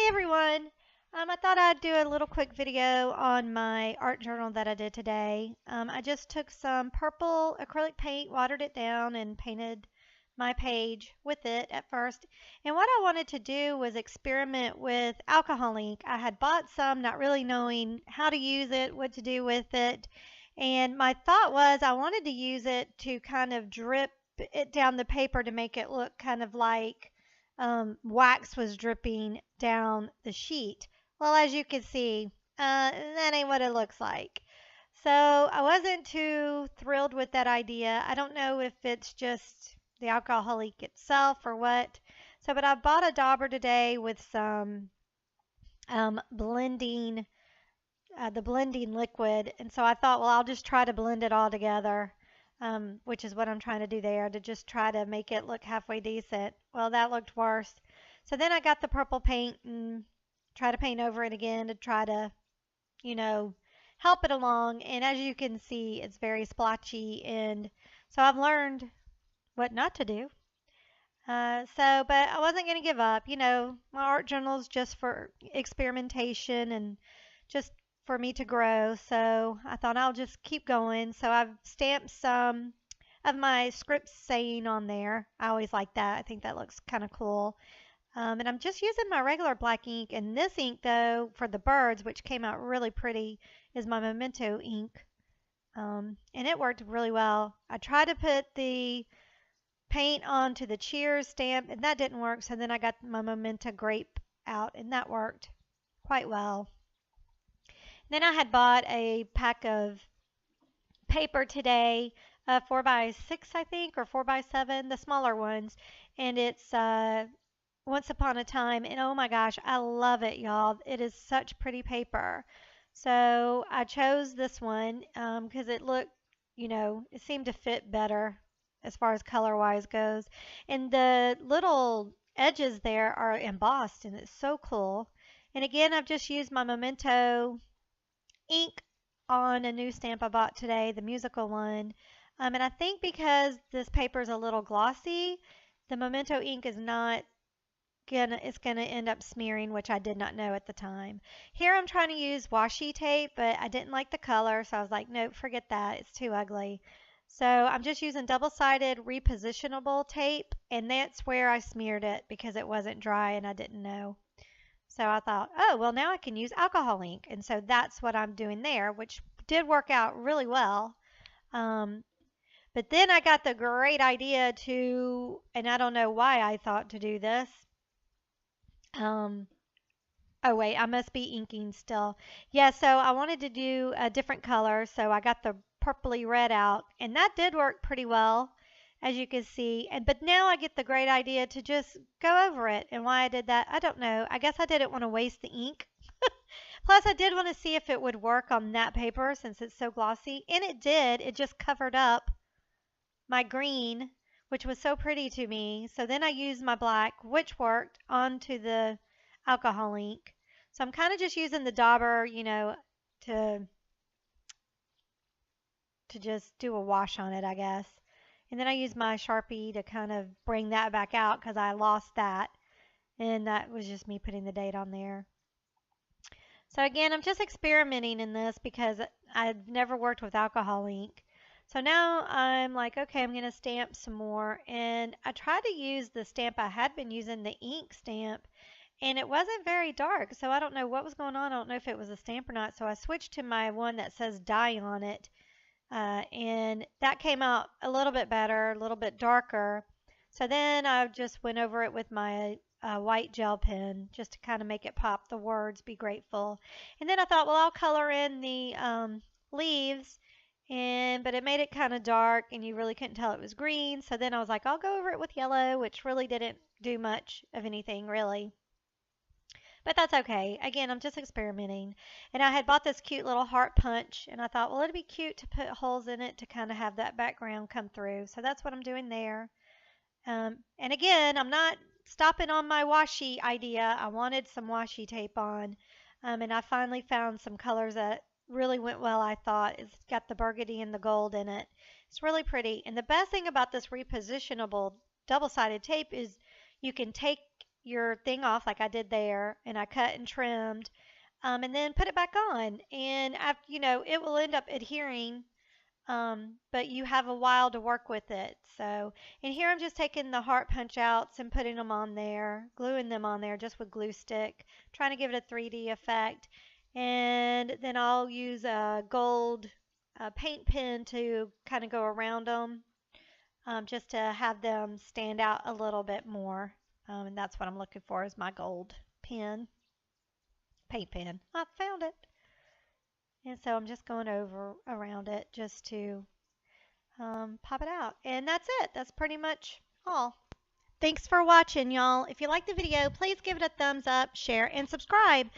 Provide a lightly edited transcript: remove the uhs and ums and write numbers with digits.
Hey everyone! I thought I'd do a little quick video on my art journal that I did today. I just took some purple acrylic paint, watered it down, and painted my page with it at first. And what I wanted to do was experiment with alcohol ink. I had bought some, not really knowing how to use it, what to do with it. And my thought was I wanted to use it to kind of drip it down the paper to make it look kind of like wax was dripping down the sheet. Well, as you can see, that ain't what it looks like. So I wasn't too thrilled with that idea. I don't know if it's just the alcoholic itself or what. So, but I bought a dauber today with some blending, the blending liquid. And so I thought, well, I'll just try to blend it all together, which is what I'm trying to do there, to just try to make it look halfway decent. Well, that looked worse. So then I got the purple paint and try to paint over it again to try to, you know, help it along. And as you can see, it's very splotchy. And so I've learned what not to do. But I wasn't going to give up. You know, my art journal is just for experimentation and just for me to grow. So I thought I'll just keep going. So I've stamped some of my script saying on there. I always like that. I think that looks kind of cool. And I'm just using my regular black ink. And this ink, though, for the birds, which came out really pretty, is my Memento ink. And it worked really well. I tried to put the paint onto the Cheers stamp, and that didn't work. So then I got my Memento grape out, and that worked quite well. Then I had bought a pack of paper today, 4x6, I think, or 4x7, the smaller ones, and it's Once Upon a Time, and oh my gosh, I love it, y'all. It is such pretty paper. So I chose this one because it looked, it seemed to fit better as far as color-wise goes. And the little edges there are embossed, and it's so cool. And again, I've just used my Memento ink on a new stamp I bought today, the musical one. And I think because this paper is a little glossy, the Memento ink is not it's gonna end up smearing, which I did not know at the time. Here I'm trying to use washi tape, but I didn't like the color, so I was like, nope, forget that. It's too ugly. So I'm just using double-sided repositionable tape, and that's where I smeared it because it wasn't dry and I didn't know. So I thought, oh, well, now I can use alcohol ink. And so that's what I'm doing there, which did work out really well. But then I got the great idea to, and I don't know why I thought to do this. Oh, wait, I must be inking still. Yeah, so I wanted to do a different color. So I got the purpley red out, and that did work pretty well, as you can see. But now I get the great idea to just go over it. And why I did that, I don't know. I guess I didn't want to waste the ink. Plus, I did want to see if it would work on that paper since it's so glossy. And it did. It just covered up my green, which was so pretty to me. So then I used my black, which worked, onto the alcohol ink. So I'm kind of just using the dauber, to just do a wash on it, I guess. And then I used my Sharpie to kind of bring that back out because I lost that. And that was just me putting the date on there. So again, I'm just experimenting in this because I've never worked with alcohol ink. So now I'm like, okay, I'm going to stamp some more. And I tried to use the stamp I had been using, the ink stamp, and it wasn't very dark. So I don't know what was going on. I don't know if it was a stamp or not. So I switched to my one that says dye on it. And that came out a little bit better, a little bit darker. So then I just went over it with my white gel pen just to kind of make it pop the words, be grateful. And then I thought, well, I'll color in the leaves, but it made it kind of dark and you really couldn't tell it was green. So then I was like, I'll go over it with yellow, which really didn't do much of anything really. But that's okay. Again, I'm just experimenting. And I had bought this cute little heart punch, and I thought, well, it'd be cute to put holes in it to kind of have that background come through. So that's what I'm doing there. And again, I'm not stopping on my washi idea. I wanted some washi tape on. And I finally found some colors that really went well, I thought. It's got the burgundy and the gold in it. It's really pretty. And the best thing about this repositionable double-sided tape is you can take your thing off like I did there, and I cut and trimmed, and then put it back on. And after, it will end up adhering, but you have a while to work with it. So, and here I'm just taking the heart punch outs and putting them on there, gluing them on there just with glue stick, trying to give it a 3D effect. And then I'll use a gold paint pen to kind of go around them, just to have them stand out a little bit more. And that's what I'm looking for is my gold pen, paint pen. I found it. And so I'm just going over around it just to pop it out. And that's it. That's pretty much all. Thanks for watching, y'all. If you liked the video, please give it a thumbs up, share, and subscribe.